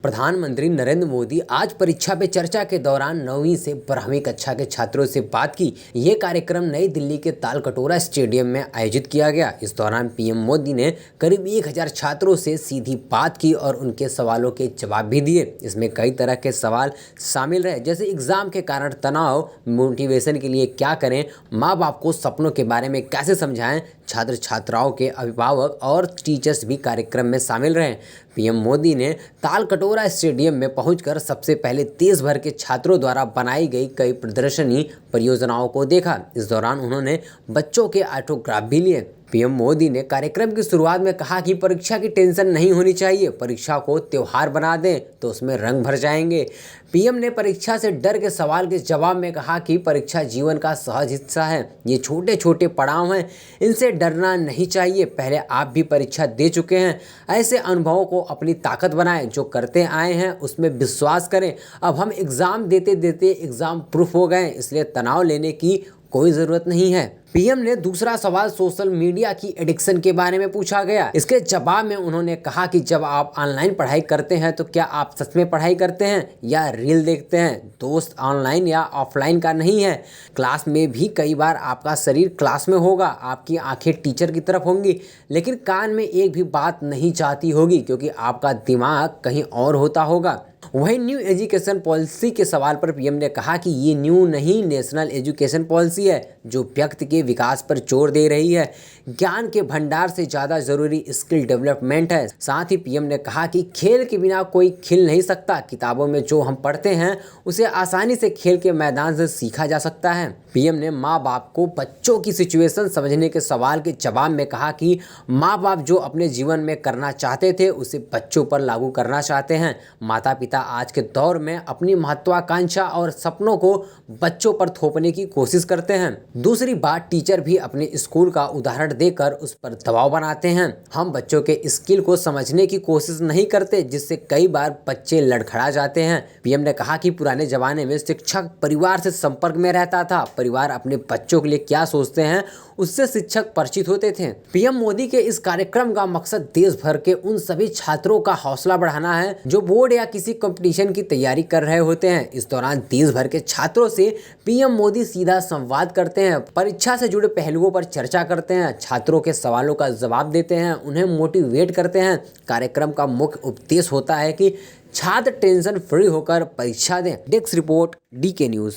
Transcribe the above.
प्रधानमंत्री नरेंद्र मोदी आज परीक्षा पे चर्चा के दौरान 9वीं से 12वीं कक्षा के छात्रों से बात की। ये कार्यक्रम नई दिल्ली के तालकटोरा स्टेडियम में आयोजित किया गया। इस दौरान पीएम मोदी ने करीब 1000 छात्रों से सीधी बात की और उनके सवालों के जवाब भी दिए। इसमें कई तरह के सवाल शामिल रहे, जैसे एग्जाम के कारण तनाव, मोटिवेशन के लिए क्या करें, माँ बाप को सपनों के बारे में कैसे समझाएं। छात्र छात्राओं के अभिभावक और टीचर्स भी कार्यक्रम में शामिल रहे। पीएम मोदी ने तालकटोरा स्टेडियम में पहुंचकर सबसे पहले देश भर के छात्रों द्वारा बनाई गई कई प्रदर्शनी परियोजनाओं को देखा। इस दौरान उन्होंने बच्चों के ऑटोग्राफ भी लिए। पीएम मोदी ने कार्यक्रम की शुरुआत में कहा कि परीक्षा की टेंशन नहीं होनी चाहिए, परीक्षा को त्योहार बना दें तो उसमें रंग भर जाएंगे। पीएम ने परीक्षा से डर के सवाल के जवाब में कहा कि परीक्षा जीवन का सहज हिस्सा है, ये छोटे छोटे पड़ाव हैं, इनसे डरना नहीं चाहिए। पहले आप भी परीक्षा दे चुके हैं, ऐसे अनुभवों को अपनी ताकत बनाएं, जो करते आए हैं उसमें विश्वास करें। अब हम एग्ज़ाम देते देते एग्ज़ाम प्रूफ हो गए, इसलिए तनाव लेने की कोई ज़रूरत नहीं है। पीएम ने दूसरा सवाल सोशल मीडिया की एडिक्शन के बारे में पूछा गया। इसके जवाब में उन्होंने कहा कि जब आप ऑनलाइन पढ़ाई करते हैं तो क्या आप सच में पढ़ाई करते हैं या रील देखते हैं। दोस्त ऑनलाइन या ऑफलाइन का नहीं है। क्लास में भी कई बार आपका शरीर क्लास में होगा, आपकी आंखें टीचर की तरफ होंगी, लेकिन कान में एक भी बात नहीं चाहती होगी, क्योंकि आपका दिमाग कहीं और होता होगा। वहीं न्यू एजुकेशन पॉलिसी के सवाल पर पीएम ने कहा कि ये न्यू नहीं, नेशनल एजुकेशन पॉलिसी है, जो व्यक्ति के विकास पर जोर दे रही है। ज्ञान के भंडार से ज़्यादा ज़रूरी स्किल डेवलपमेंट है। साथ ही पीएम ने कहा कि खेल के बिना कोई खिल नहीं सकता। किताबों में जो हम पढ़ते हैं उसे आसानी से खेल के मैदान से सीखा जा सकता है। पीएम ने माँ बाप को बच्चों की सिचुएशन समझने के सवाल के जवाब में कहा कि माँ बाप जो अपने जीवन में करना चाहते थे उसे बच्चों पर लागू करना चाहते हैं। माता पिता आज के दौर में अपनी महत्वाकांक्षा और सपनों को बच्चों पर थोपने की कोशिश करते हैं। दूसरी बात, टीचर भी अपने स्कूल का उदाहरण देकर उस पर दबाव बनाते हैं। हम बच्चों के स्किल को समझने की कोशिश नहीं करते, जिससे कई बार बच्चे लड़खड़ा जाते हैं। पीएम ने कहा कि पुराने जमाने में शिक्षक परिवार से संपर्क में रहता था। परिवार अपने बच्चों के लिए क्या सोचते हैं उससे शिक्षक परिचित होते थे। पीएम मोदी के इस कार्यक्रम का मकसद देश भर के उन सभी छात्रों का हौसला बढ़ाना है जो बोर्ड या किसी कंपटीशन की तैयारी कर रहे होते हैं। इस दौरान देश भर के छात्रों से पीएम मोदी सीधा संवाद करते हैं, परीक्षा से जुड़े पहलुओं पर चर्चा करते हैं, छात्रों के सवालों का जवाब देते हैं, उन्हें मोटिवेट करते हैं। कार्यक्रम का मुख्य उद्देश्य होता है कि छात्र टेंशन फ्री होकर परीक्षा दें। Desk report, DK news.